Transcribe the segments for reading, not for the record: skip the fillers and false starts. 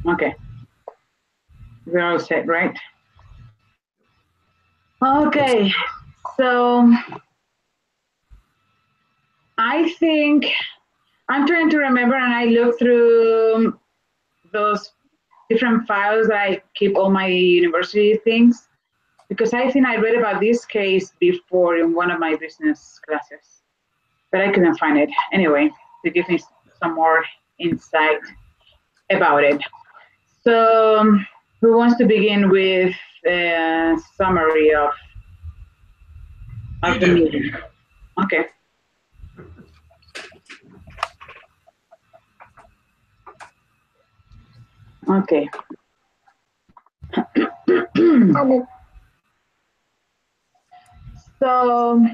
Okay, we're all set, right? Okay, so I think I'm trying to remember, and I look through those different files that I keep all my university things because I think I read about this case before in one of my business classes, but I couldn't find it. Anyway, to give me some more insight about it. So, who wants to begin with a summary You of the do. meeting? Okay. Okay. So,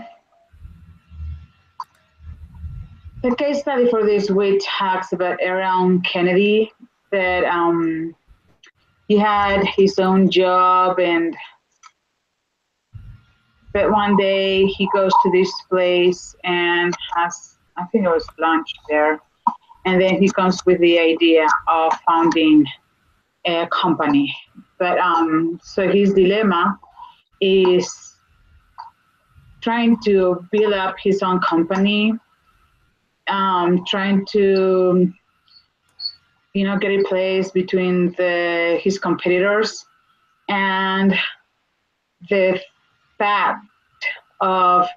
the case study for this week talks about Aaron Kennedy, that he had his own job, and but one day he goes to this place and has, I think it was lunch there, and then he comes with the idea of founding a company. But so his dilemma is trying to build up his own company, trying to get a place between his competitors, and the fact of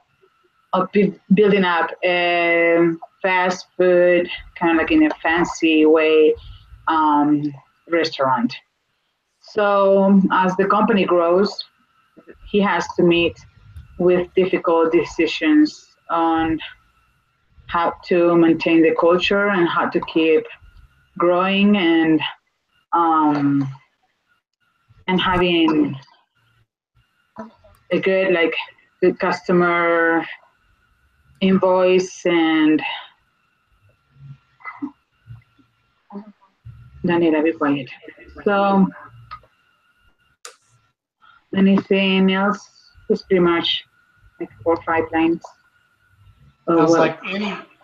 building up a fast food, kind of like in a fancy way, um, restaurant. So as the company grows, he has to meet with difficult decisions on how to maintain the culture and how to keep growing um, and having a good customer invoice and Daniela, be quiet. So anything else? It's pretty much like 4 or 5 lines. Oh Sounds well. like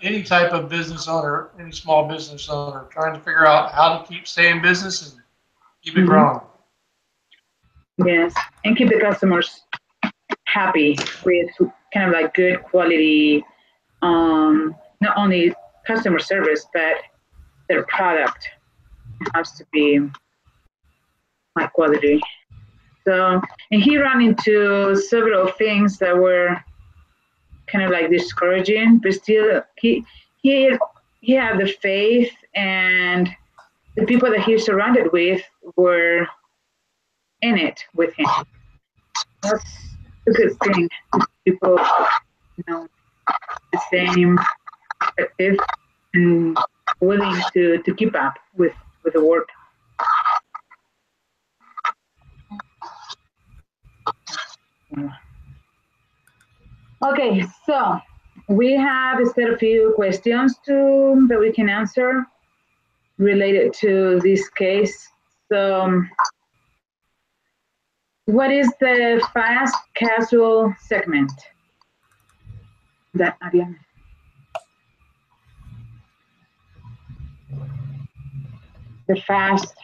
any type of business owner, any small business owner, trying to figure out how to keep stay in business and keep it Hmm. growing. Yes, and keep the customers happy with kind of like good quality, not only customer service but their product has to be high quality. So, and he ran into several things that were kind of like discouraging, but still he he had the faith, and the people that he surrounded with were in it with him. That's a good thing. People, the same perspective and willing to keep up with the work. Okay, so we have a set a few questions that we can answer related to this case. So, what is the fast casual segment? That Ariana. The fast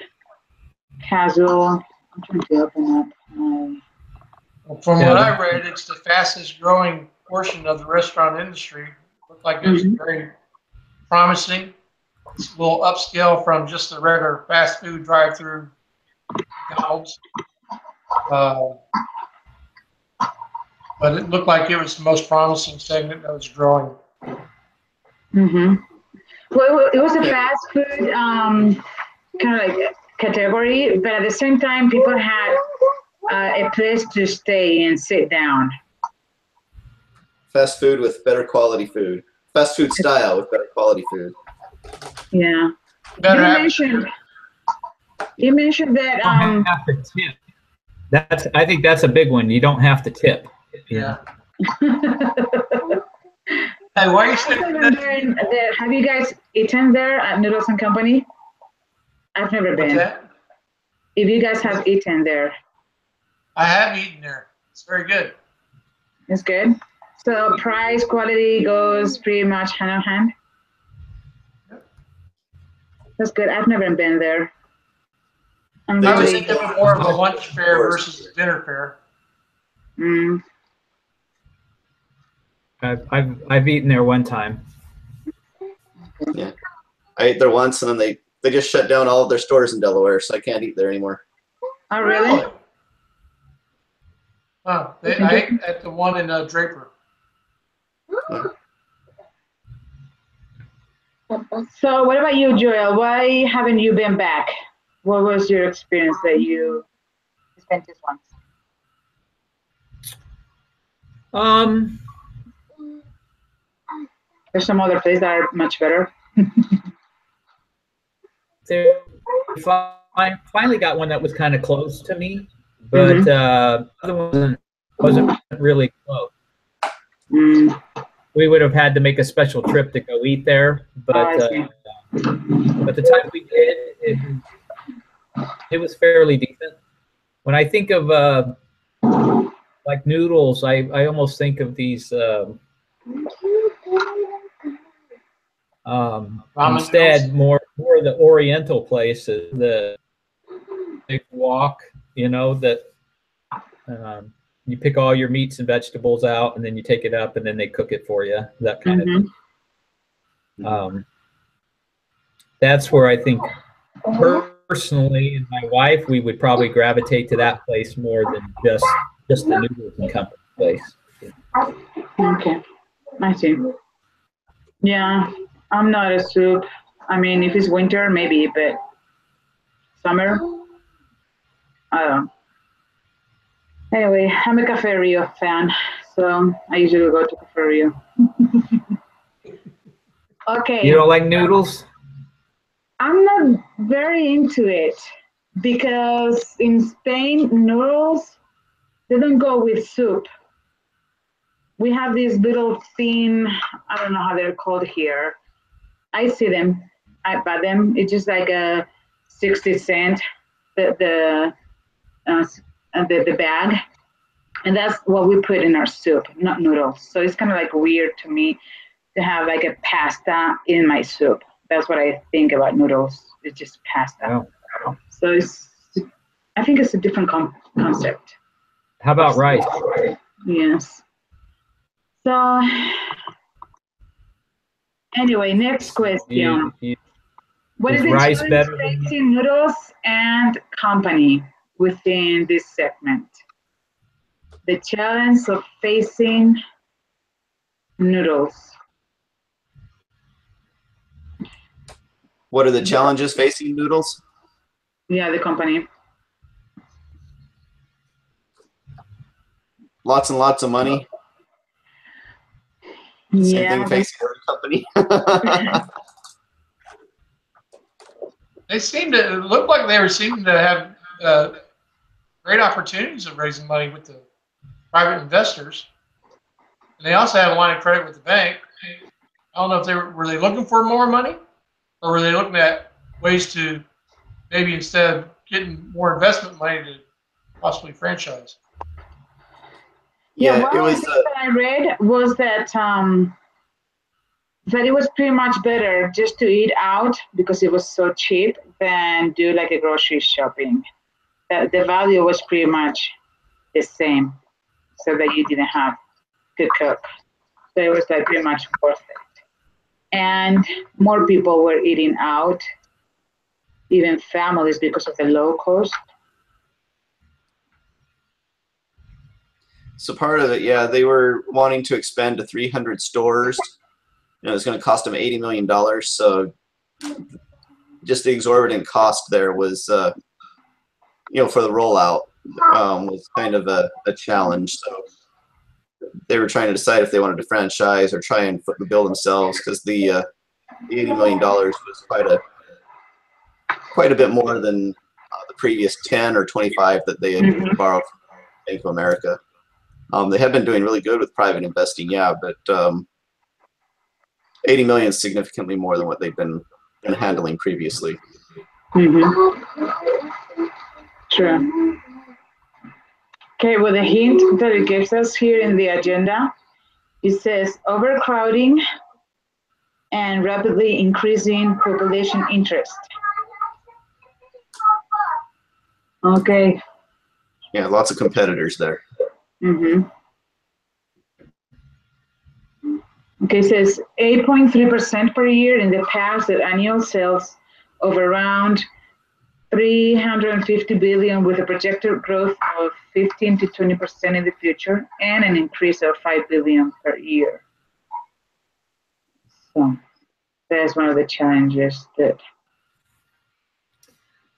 casual. I'm trying to open up. Well, from what Yeah, I read, it's the fastest growing portion of the restaurant industry. Looked like it was Mhm. very promising. It's a little upscale from just the regular fast food drive-through McDonald's, uh, but it looked like it was the most promising segment that was growing. Mm-hmm. Well, it was a fast food kind of like category, but at the same time, people had a place to stay and sit down. fast food with better quality food. Fast food style with better quality food. Yeah. Better You atmosphere. mentioned you mentioned that Don't have to tip. I think that's a big one. You don't have to tip. Yeah. I Hey, why are you saying that? remember have you guys eaten there at Noodles and Company? I've never What's been. that? If you guys have eaten there, I have eaten there. It's very good. it's good. So price quality goes pretty much hand in hand. That's good. I've never been there. I'm They I would just- really, think of it more of a lunch fare versus a dinner fare. mm, I've eaten there one time. I ate there once, and then they just shut down all of their stores in Delaware, so I can't eat there anymore. oh, really? Huh. I ate at the one in Draper. So what about you, Joel? Why haven't you been back? What was your experience that you spent this once? There's some other places that are much better. There, I finally got one that was kind of close to me, but the other one wasn't really close. Mm. We would have had to make a special trip to go eat there, but I see. but the time we did, it was fairly decent. When I think of like noodles, I almost think of these instead more of the Oriental places, the big wok, you know, that you pick all your meats and vegetables out, and then you take it up, and then they cook it for you. That kind of thing. That's where I think personally, and my wife, we would probably gravitate to that place more than just the noodles and company place. Okay, I see. Yeah, I'm not a soup. I mean, if it's winter, maybe, but summer, I don't know. Anyway, I'm a Cafe Rio fan, so I usually go to Cafe Rio. Okay. You don't like noodles? I'm not very into it because in Spain, noodles, they don't go with soup. We have these little thin, I don't know how they're called here. I see them, I buy them. It's just like a 60 cent, the bag. And that's what we put in our soup, not noodles. So it's kind of like weird to me to have like a pasta in my soup. That's what I think about noodles. It's just pasta. Oh. So I think it's a different concept. How about rice? Yes. So anyway, next question. What is the rice challenge better than facing noodles and company within this segment? The challenge of facing noodles. What are the challenges facing noodles? Yeah, the company. Lots and lots of money. Same thing facing every company. They seem to look like they were seeming to have great opportunities of raising money with the private investors. And they also have a line of credit with the bank. I don't know if were they looking for more money, or were they looking at ways to maybe instead of getting more investment money to possibly franchise. Yeah, Yeah, it was. that I read was that that it was pretty much better just to eat out because it was so cheap than do like a grocery shopping. The value was pretty much the same, so that you didn't have to cook. So it was like pretty much worth it. And more people were eating out, even families, because of the low cost. So part of it, yeah, they were wanting to expand to 300 stores. It was going to cost them $80 million. So just the exorbitant cost there was, for the rollout was kind of a challenge. So they were trying to decide if they wanted to franchise or try and foot the bill themselves, because the $80 million was quite a bit more than the previous 10 or 25 that they had borrowed from Bank of America. They have been doing really good with private investing, yeah, but 80 million is significantly more than what they've been handling previously. True. Okay, well, the hint that it gives us here in the agenda, it says overcrowding and rapidly increasing population interest. Okay. Yeah, lots of competitors there. Mm-hmm. Okay, it says 8.3% per year in the past, at annual sales of around 350 billion, with a projected growth of 15 to 20% in the future, and an increase of 5 billion per year. So that's one of the challenges that.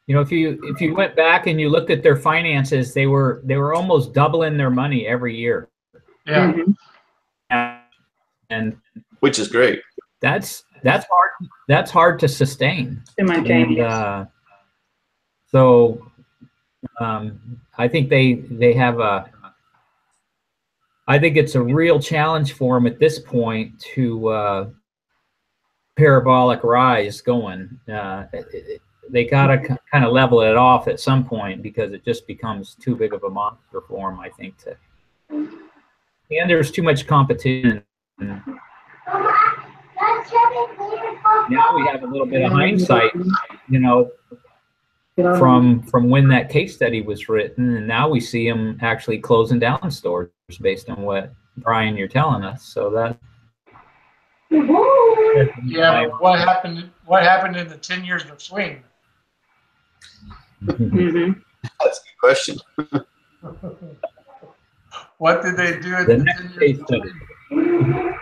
You know, if you went back and you looked at their finances, they were almost doubling their money every year. Yeah. Mm-hmm. And which is great. That's hard to sustain. To maintain, And yes. so I think they have I think it's a real challenge for them at this point to parabolic rise going. They got to kind of level it off at some point, because it just becomes too big of a monster for them, I think. And there's too much competition. Now we have a little bit of hindsight, you know, from when that case study was written, and now we see them actually closing down stores based on what, Brian, you're telling us. So that. Yeah, but what happened? What happened in the 10 years of swing? Mm-hmm. That's a good question. What did they do in The the next 10 years case of study. swing?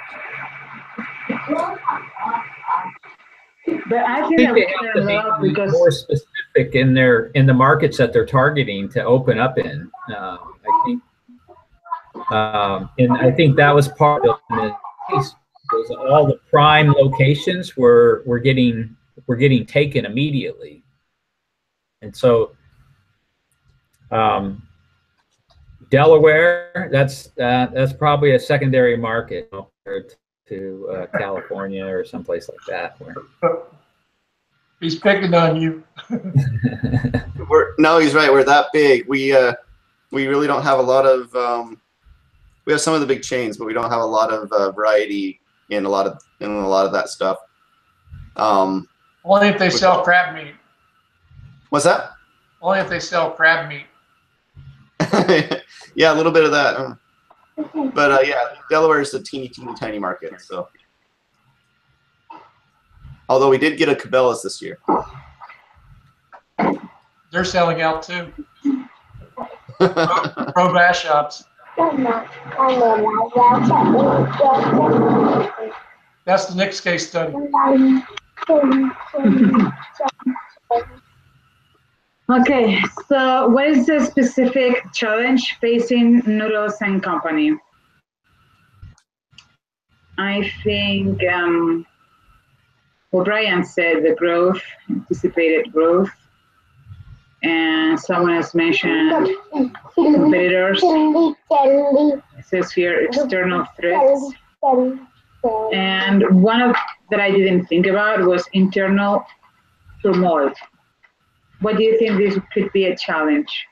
But I I think think that they we have learn to a lot be because more specific in the markets that they're targeting to open up in. I think, and I think that was part of the case. Was all the prime locations were getting taken immediately, and so Delaware, that's probably a secondary market compared to California or someplace like that. Where He's picking on you. No, he's right. We're that big. We really don't have a lot of. We have some of the big chains, but we don't have a lot of variety in a lot of that stuff. Only if they sell crab meat. What's that? Only if they sell crab meat. Yeah, a little bit of that. But yeah, Delaware is a teeny tiny market. So, although we did get a Cabela's this year. They're selling out too. Pro bass shops. That's the next case study. Okay, so what is the specific challenge facing Noodles and Company? I think what Brian said, the growth, anticipated growth, and someone has mentioned competitors. It says here external threats. And one of that I didn't think about was internal turmoil. What do you think this could be a challenge?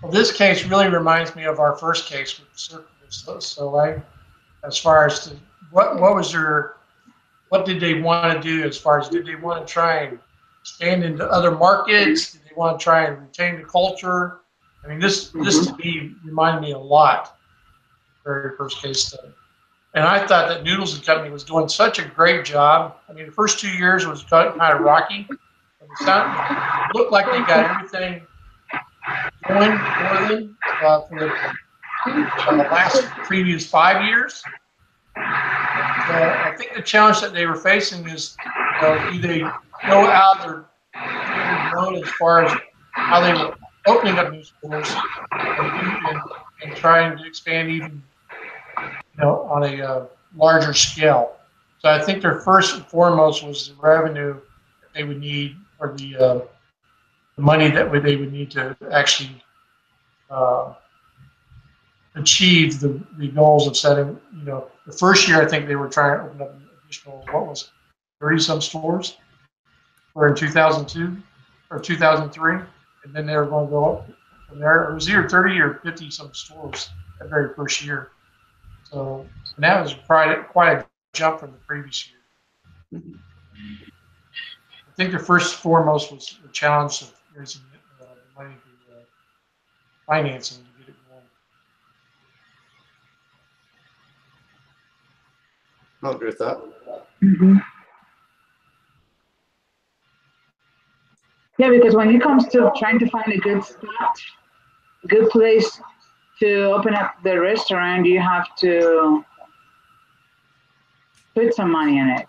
Well, this case really reminds me of our first case with the Circle. So as far as to what did they want to do, as far as did they want to try and expand into other markets? Did they want to try and retain the culture? I mean, this to me reminded me a lot of the very first case study. And I thought that Noodles and Company was doing such a great job. I mean, the first 2 years was kind of rocky. It looked like they got everything going for them for the last previous 5 years. I think the challenge that they were facing is, do they go out their standard mode as far as how they were opening up new stores and trying to expand even, on a larger scale. So I think their first and foremost was the revenue that they would need, or the money that they would need to actually achieve the goals of setting. The first year I think they were trying to open up an additional 30-some stores, or in 2002 or 2003, and then they were going to go up from there. It was either 30 or 50-some stores that very first year. So, and that was quite a jump from the previous year. Mhm. I think the first foremost was the challenge of raising the money to financing to get it going. I'll agree with that. Mm-hmm. Yeah, because when it comes to trying to find a good spot, good place to open up the restaurant, you have to put some money in it.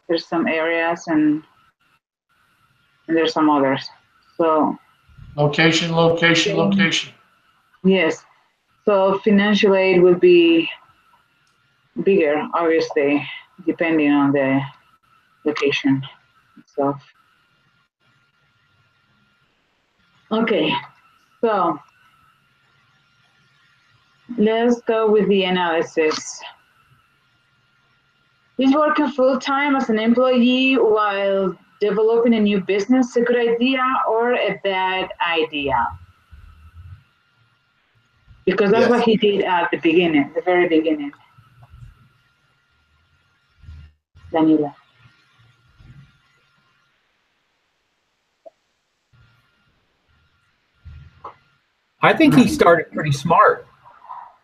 There's some areas and there's some others. So Location, location, location. yes, so financial aid would be bigger, obviously, depending on the location itself. Okay, so let's go with the analysis. Is working full time as an employee while developing a new business a good idea or a bad idea? Because that's what Yes. he did at the beginning, the very beginning. Danila. I think he started pretty smart,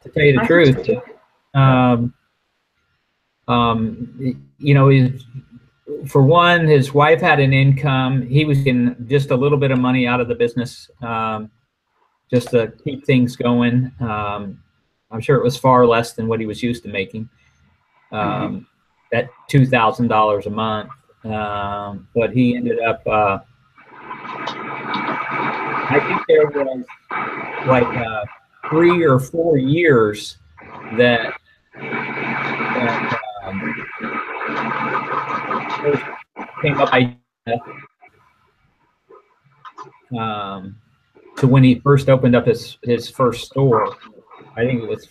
to tell you the I think so truth. too. Um, for one, his wife had an income. He was getting just a little bit of money out of the business, just to keep things going. I'm sure it was far less than what he was used to making. At $2,000 a month. But he ended up, I think there was like 3 or 4 years that first came up idea, to when he first opened up his first store. I think it was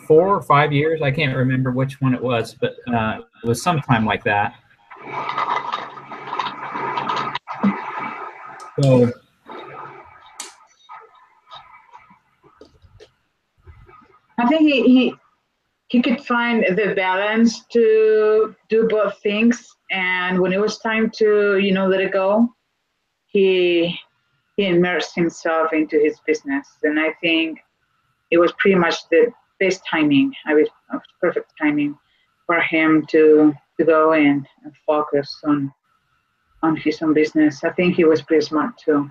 4 or 5 years. I can't remember which one it was, but it was sometime like that. So I think he could find the balance to do both things, and when it was time to let it go, he immersed himself into his business, and I think it was pretty much the best timing. Perfect timing for him to go and focus on his own business. I think he was pretty smart too.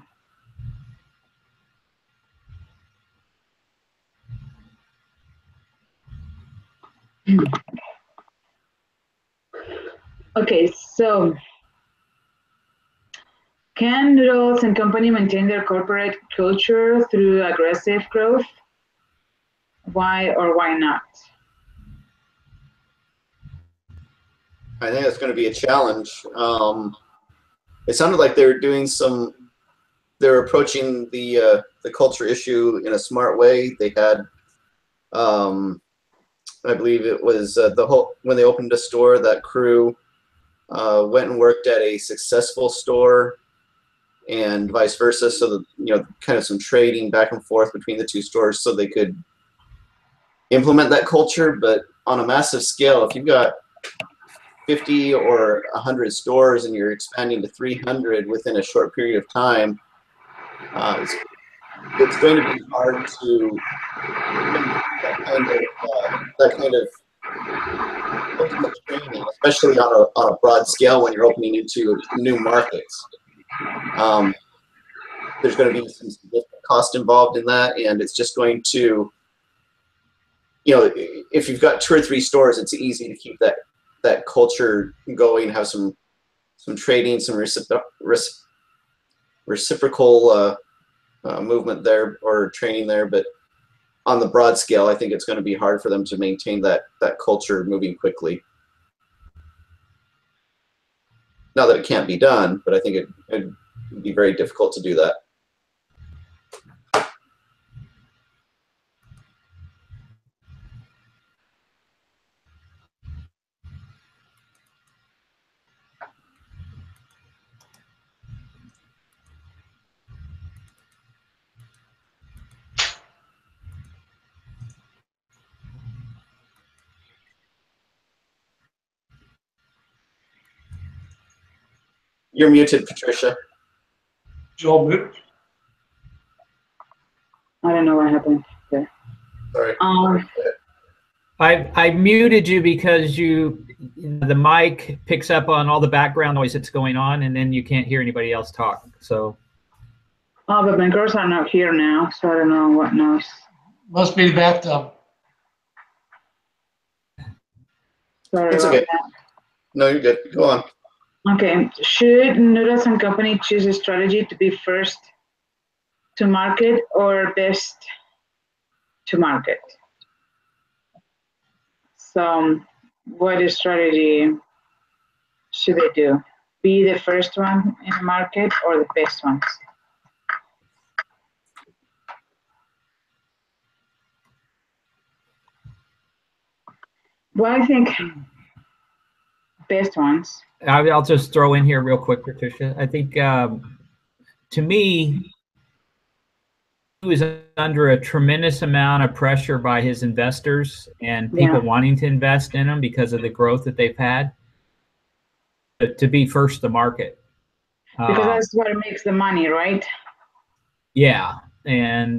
Okay, so can noodles and company maintain their corporate culture through aggressive growth? Why or why not? I think that's going to be a challenge. It sounded like they're approaching the culture issue in a smart way. They had, I believe it was when they opened a store, that crew went and worked at a successful store, and vice versa. So that, kind of some trading back and forth between the two stores, so they could implement that culture. But on a massive scale, if you've got 50 or 100 stores and you're expanding to 300 within a short period of time, it's going to be hard to that kind of ultimate training, especially on a broad scale when you're opening into new markets. There's going to be some significant cost involved in that, and it's just going to, if you've got 2 or 3 stores, it's easy to keep that culture going, have some trading, some reciprocal movement there or training there. But on the broad scale, I think it's going to be hard for them to maintain that culture moving quickly. Not that it can't be done, but I think it'd be very difficult to do that. You're muted, Patricia. Joel Moot. I don't know what happened there. Sorry. I muted you because the mic picks up on all the background noise that's going on, and then you can't hear anybody else talk. So. Oh, but my girls are not here now, so I don't know what noise. Must be the bathtub. Sorry It's about okay. that. No, you're good. Go on. Okay. Should Noodles and Company choose a strategy to be first to market or best to market? So, what strategy should they do? Be the first one in the market or the best ones? Well, I think best ones. I'll just throw in here real quick, Patricia. I think, to me, he was under a tremendous amount of pressure by his investors and people wanting to invest in him because of the growth that they've had to be first to market. Because that's what makes the money, right? Yeah. And,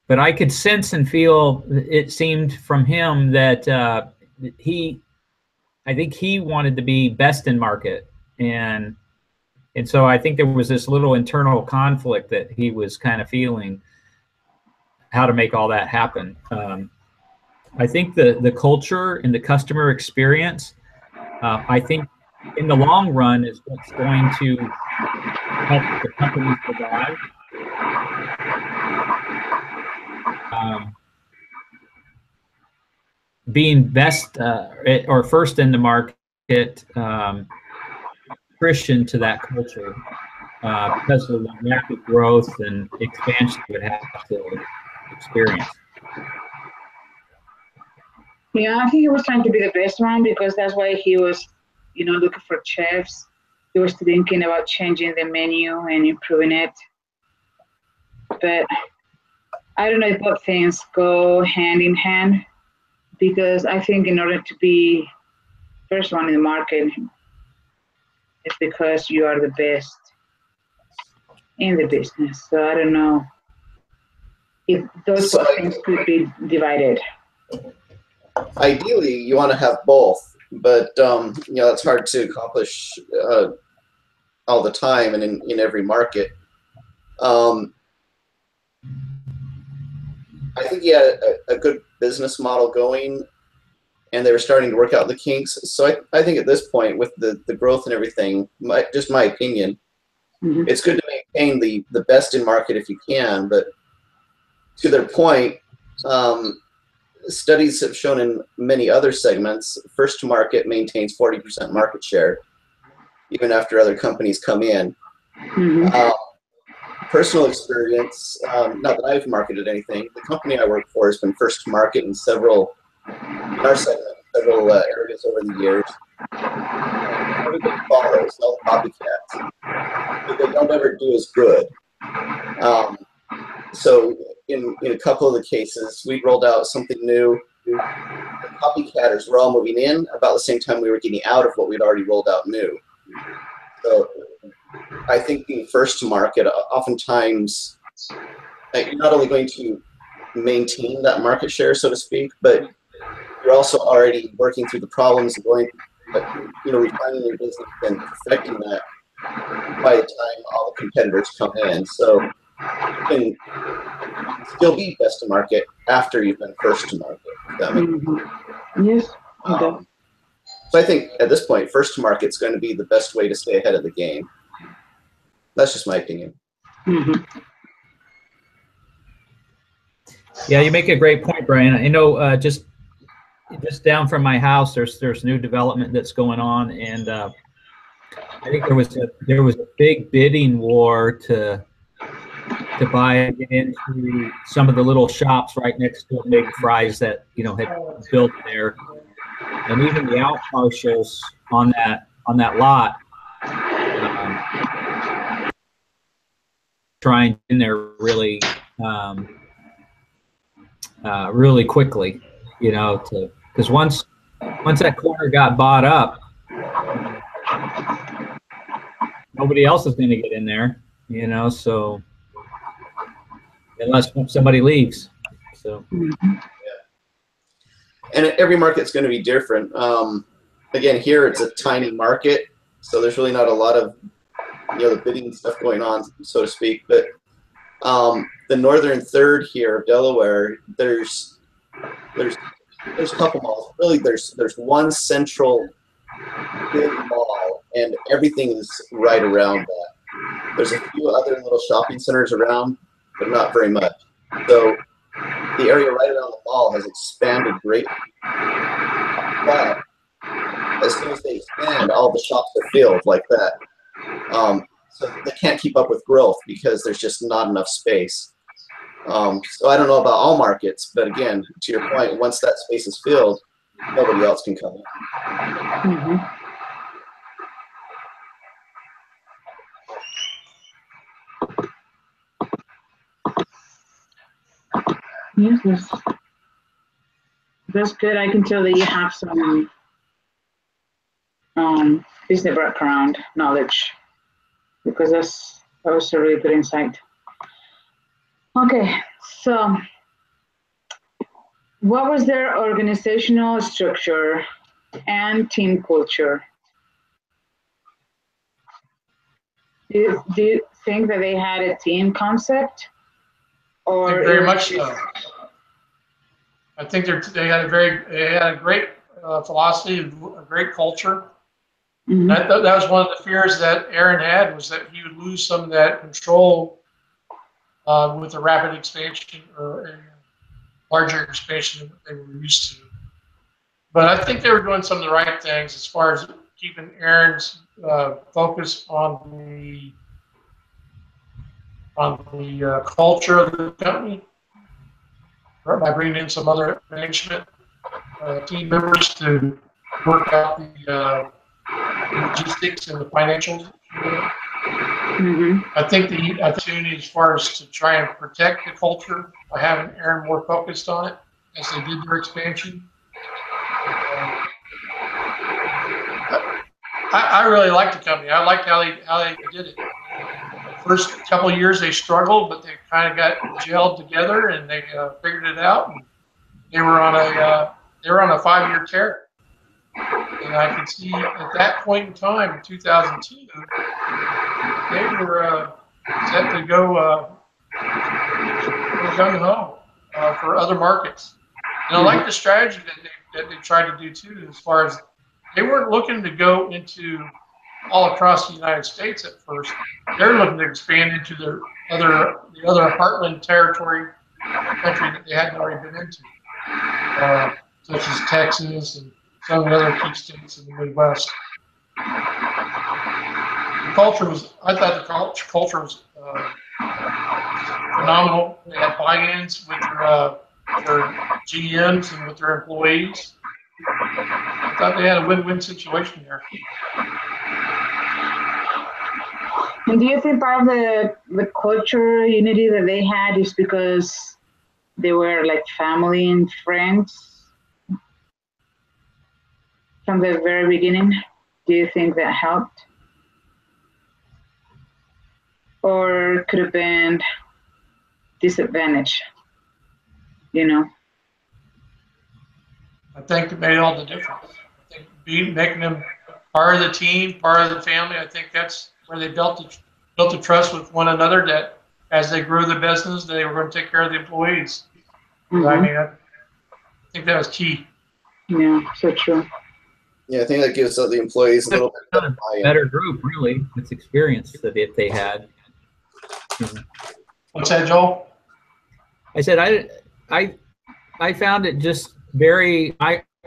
but I could sense and feel, it seemed from him that I think he wanted to be best in market. And so I think there was this little internal conflict that he was kind of feeling how to make all that happen. I think the culture and the customer experience, I think in the long run is what's going to help the company survive. Being best or first in the market, Christian to that culture because of the rapid growth and expansion it would have to experience. Yeah, I think he was trying to be the best one because that's why he was, looking for chefs. He was thinking about changing the menu and improving it. But I don't know if both things go hand in hand because I think in order to be first one in the market, it's because you are the best in the business. So I don't know if those things could be divided. Ideally, you want to have both, but it's hard to accomplish all the time and in every market. I think he had a good business model going, and they were starting to work out the kinks. So I think at this point, with the growth and everything, just my opinion, it's good to maintain the best in market if you can. But to their point, studies have shown in many other segments, first to market maintains 40% market share, even after other companies come in. Personal experience, not that I've marketed anything, the company I work for has been first to market in our segment, several areas over the years. Everybody follows, all the copycats, but they don't ever do as good. So in a couple of the cases, we rolled out something new. The copycatters were all moving in about the same time we were getting out of what we'd already rolled out new. So I think being first to market, oftentimes you're not only going to maintain that market share, so to speak, but you're also already working through the problems and refining your business and perfecting that by the time all the competitors come in. So you can still be best to market after you've been first to market. If that makes sense. Yes. So I think at this point, first to market is going to be the best way to stay ahead of the game. That's just my opinion. Yeah, you make a great point, Brian. I know just down from my house, there's new development that's going on, and I think there was a big bidding war to buy into some of the little shops right next to Big Fry's that had built there, and even the out parcels on that lot. Trying in there really really quickly, because once that corner got bought up, nobody else is going to get in there, so unless somebody leaves. So. And every market's going to be different. Again, here it's a tiny market, so there's really not a lot of the bidding stuff going on, so to speak. But the northern third here of Delaware, there's a couple malls. Really, there's one central big mall, and everything is right around that. There's a few other little shopping centers around, but not very much. So the area right around the mall has expanded greatly. But as soon as they expand, all the shops are filled like that. So they can't keep up with growth because there's just not enough space. So I don't know about all markets, but again, to your point, once that space is filled, nobody else can come in. Mm-hmm. Yes, that's good. I can tell that you have some business background knowledge, because that was a really good insight. Okay, so what was their organizational structure and team culture? Do you think that they had a team concept? Or very much so. I think they had a great philosophy, a great culture. Mm-hmm. That was one of the fears that Aaron had, was that he would lose some of that control with the rapid expansion or a larger expansion than what they were used to. But I think they were doing some of the right things as far as keeping Aaron's focus on the culture of the company, by bringing in some other management team members to work out the logistics and the financials. Mm-hmm. I think the opportunity as far as to try and protect the culture by having Aaron more focused on it as they did their expansion. I really liked the company. I liked how they did it. First couple of years they struggled, but they kind of got gelled together and they figured it out. And they were on a 5-year tear. And I could see at that point in time, in 2002, they were set to go gung-ho for other markets. And I like the strategy that they tried to do too, as far as they weren't looking to go into all across the United States at first. They're looking to expand into the other heartland territory country that they hadn't already been into, such as Texas and some of the other key states in the Midwest. I thought the culture was phenomenal. They had buy-ins with their GMs and with their employees. I thought they had a win-win situation there. And do you think part of the culture unity that they had is because they were like family and friends from the very beginning? Do you think that helped? Or could have been disadvantage, I think it made all the difference. I think making them part of the team, part of the family, I think that's where they built the trust with one another, that as they grew the business, they were going to take care of the employees. Mm-hmm. I mean, I think that was key. Yeah, so true. Yeah, I think that gives the employees a little bit better group, really. It's experience that they had. What's that, Joel? I said I found it just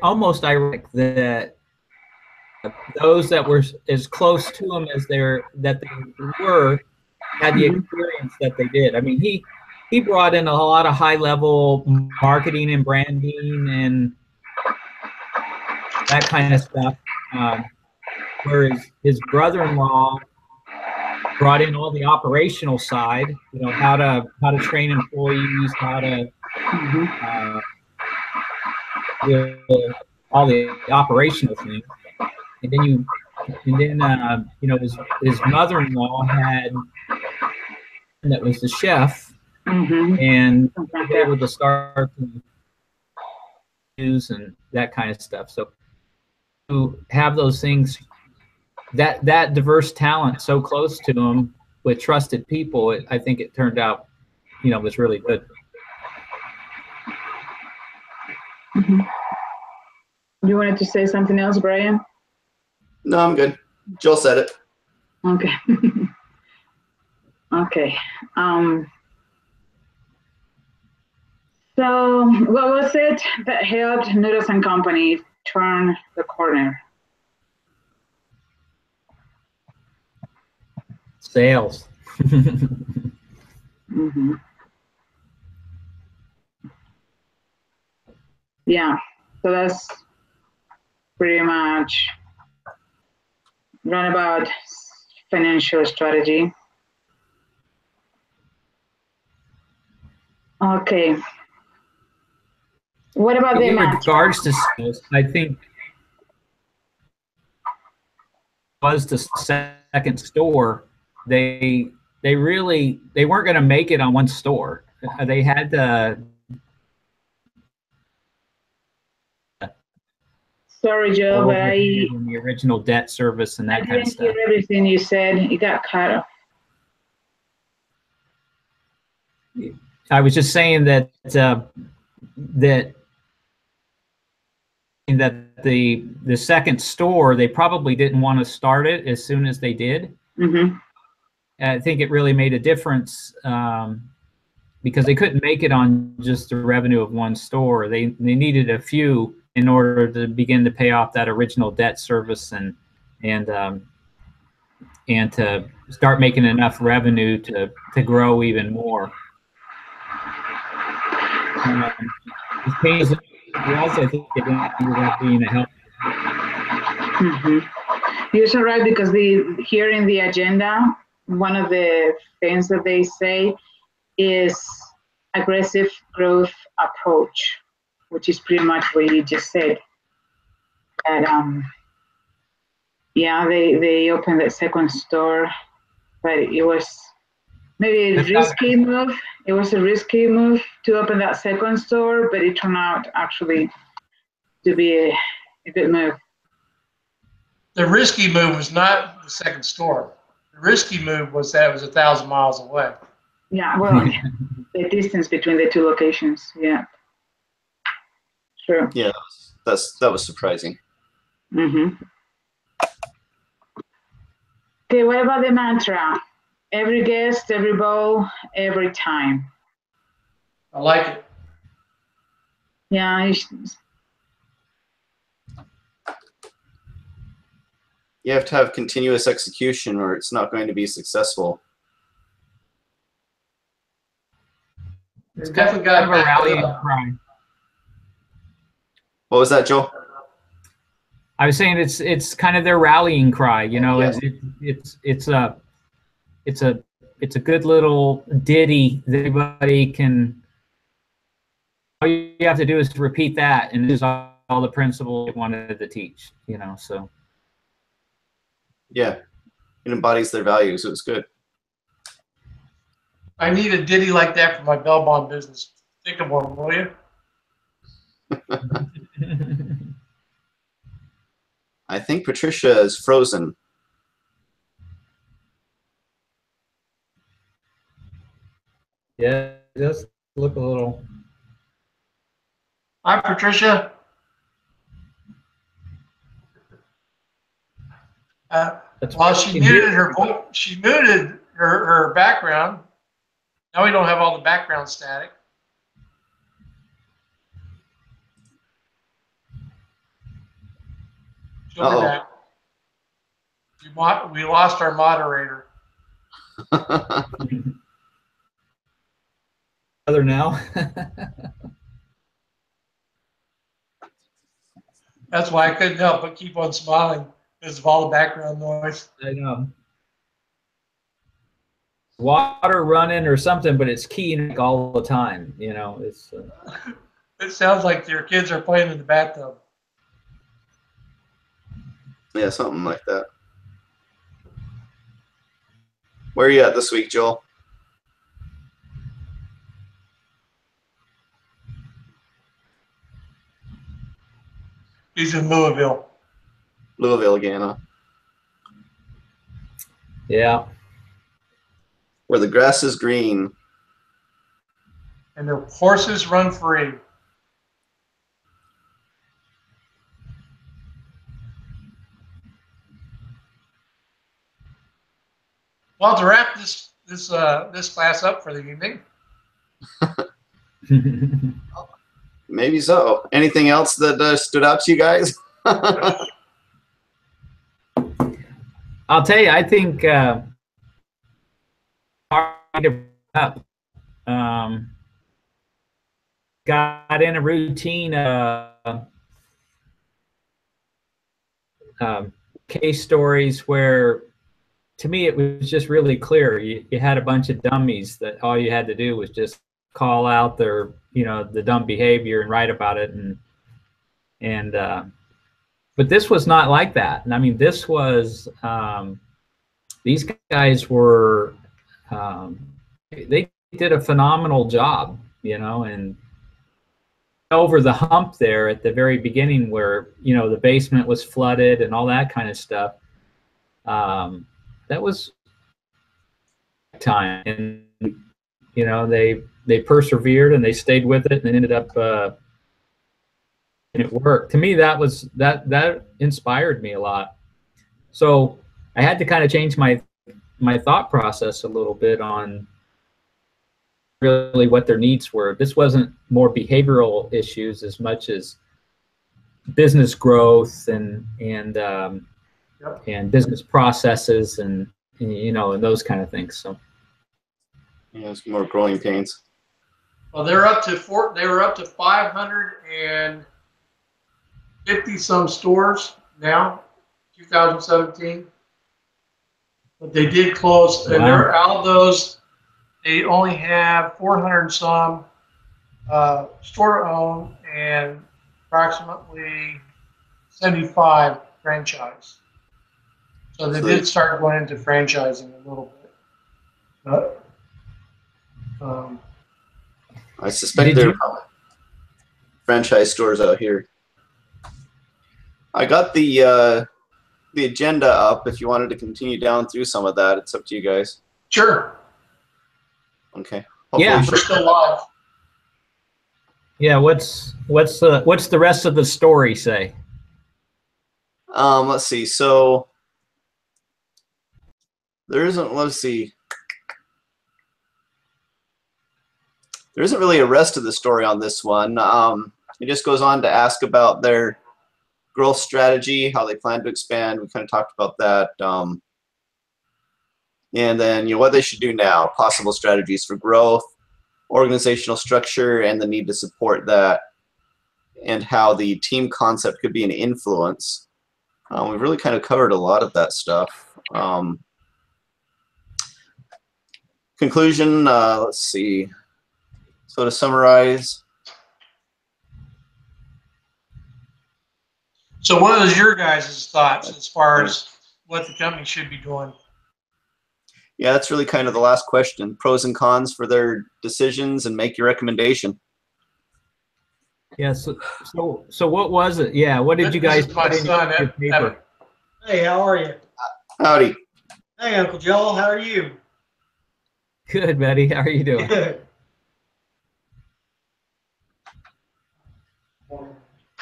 almost ironic that those that were as close to him as they were had the experience that they did. I mean, he brought in a lot of high-level marketing and branding and that kind of stuff, whereas his brother-in-law brought in all the operational side, how to train employees, how to all the operational things. And then you And then, you know, his mother-in-law had, that was the chef, and was able to start the news and that kind of stuff. So to have those things, that diverse talent so close to them with trusted people, I think it turned out, you know, was really good. You wanted to say something else, Brian? No, I'm good. Jill said it. Okay. Okay. So what was it that helped Noodles and Company turn the corner? Sales. Yeah, so that's pretty much runabout financial strategy. Okay. What about the in mantra? regards to sales, I think was the second store. They weren't going to make it on one store. They had to. Sorry, Joe, but in the original debt service and that kind of stuff. I didn't hear everything you said. You got cut off. I was just saying that the second store, they probably didn't want to start it as soon as they did. I think it really made a difference because they couldn't make it on just the revenue of one store. They needed a few in order to begin to pay off that original debt service and to start making enough revenue to grow even more. As painful as it was, I think it ended up being a help. You're so right, because here in the agenda, one of the things that they say is aggressive growth approach, which is pretty much what you just said. And yeah, they opened the second store, but it was maybe a risky move. It was a risky move to open that second store, but it turned out actually to be a good move. The risky move was not the second store. The risky move was that it was 1,000 miles away. Yeah, well, the distance between the two locations. Yeah, sure. Yeah, that was surprising. Okay, what about the mantra? Every guest, every bowl, every time. I like it. Yeah, You have to have continuous execution or it's not going to be successful. It's definitely got a rallying cry. What was that, Joe? I was saying it's kind of their rallying cry. You know, Yes. it's a good little ditty that everybody can. All you have to do is to repeat that, and this is all the principles they wanted to teach. You know, so. Yeah, it embodies their values. It was good. I need a ditty like that for my bail bond business. Think of one, will you? I think Patricia is frozen. Yeah, just look a little. Hi, Patricia. Well, she muted her background. Now we don't have all the background static. She'll be back. We lost our moderator. Other now. That's why I couldn't help but keep on smiling because of all the background noise. I know. Water running or something, but it's keying all the time. You know, it's. It sounds like your kids are playing in the bathtub. Yeah, something like that. Where are you at this week, Joel? He's in Louisville. Louisville again, huh? Yeah. Where the grass is green. And their horses run free. Well, to wrap this class up for the evening. Maybe so. Anything else that stood out to you guys? I'll tell you, I think got in a routine case stories where, to me, it was just really clear. You had a bunch of dummies that all you had to do was just call out their, the dumb behavior and write about it, but this was not like that. And I mean, this was these guys were they did a phenomenal job, and over the hump there at the very beginning where the basement was flooded and all that kind of stuff. That was time, and they persevered and they stayed with it and ended up and it worked. To me, that inspired me a lot. So I had to kind of change my thought process a little bit on really what their needs were. This wasn't more behavioral issues as much as business growth and business processes and and those kind of things. So yeah, it's more growing pains. Well, they were up to 550 some stores now, 2017. But they did close, and they're out of those. They only have 400 some store owned and approximately 75 franchise. So they did start going into franchising a little bit. But I suspect there are franchise stores out here. I got the agenda up. If you wanted to continue down through some of that, it's up to you guys. Sure. Okay. Yeah, we're still live. Yeah. What's the rest of the story say? Let's see. So there isn't. Let's see. There isn't really a rest of the story on this one. It just goes on to ask about their growth strategy, how they plan to expand. We kind of talked about that. And then, what they should do now, possible strategies for growth, organizational structure, and the need to support that, and how the team concept could be an influence. We've really kind of covered a lot of that stuff. Conclusion, let's see. So to summarize. So what is your guys' thoughts as far as what the company should be doing? Yeah, that's really kind of the last question. Pros and cons for their decisions, and make your recommendation. Yeah. So what was it? Yeah. What did you guys put in your paper? Hey, how are you? Howdy. Hey, Uncle Joel, how are you? Good, buddy. How are you doing? Good.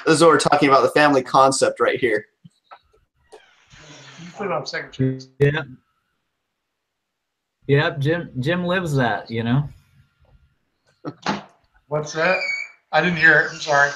This is what we're talking about, the family concept right here. You put it on secretary. Yeah. Yeah, Jim lives that, What's that? I didn't hear it. I'm sorry.